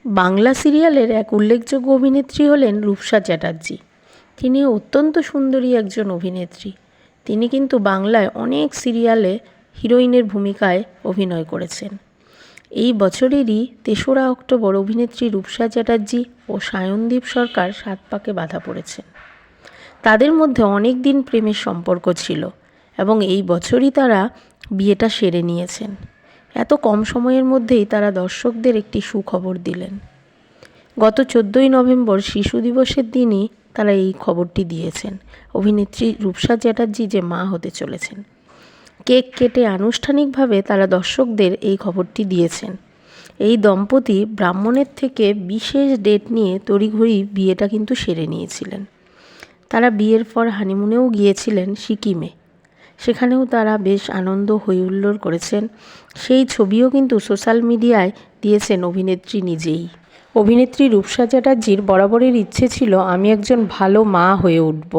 বাংলা সিরিয়ালের এক উল্লেখযোগ্য অভিনেত্রী হলেন রূপসা চ্যাটার্জি। তিনি অত্যন্ত সুন্দরী একজন অভিনেত্রী। তিনি কিন্তু বাংলায় অনেক সিরিয়ালে হিরোইনের ভূমিকায় অভিনয় করেছেন। এই বছরেরই ৩রা অক্টোবর অভিনেত্রী রূপসা চ্যাটার্জি ও সায়নদীপ সরকার সাত পাকে বাঁধা পড়েছেন। তাদের মধ্যে অনেক দিন প্রেমের সম্পর্ক ছিল এবং এই বছরই তারা বিয়েটা সেরে নিয়েছেন। এত কম সময়ের মধ্যেই তারা দর্শকদের একটি সুখবর দিলেন। গত 14ই নভেম্বর শিশু দিবসের দিনই তারা এই খবরটি দিয়েছেন। অভিনেত্রী রূপসা চ্যাটার্জি যে মা হতে চলেছেন। কেক কেটে আনুষ্ঠানিকভাবে তারা দর্শকদের এই খবরটি দিয়েছেন। এই দম্পতি ব্রাহ্মণের থেকে বিশেষ ডেট নিয়ে তড়িঘড়ি বিয়েটা কিন্তু সেরে নিয়েছিলেন। তারা বিয়ের পর হানিমুনেও গিয়েছিলেন সিকিমে। সেখানেও তারা বেশ আনন্দ হইহুল্লোড় করেছেন। সেই ছবিও কিন্তু সোশ্যাল মিডিয়ায় দিয়েছেন অভিনেত্রী নিজেই। অভিনেত্রী রূপসা চ্যাটার্জির বরাবরের ইচ্ছে ছিল আমি একজন ভালো মা হয়ে উঠব।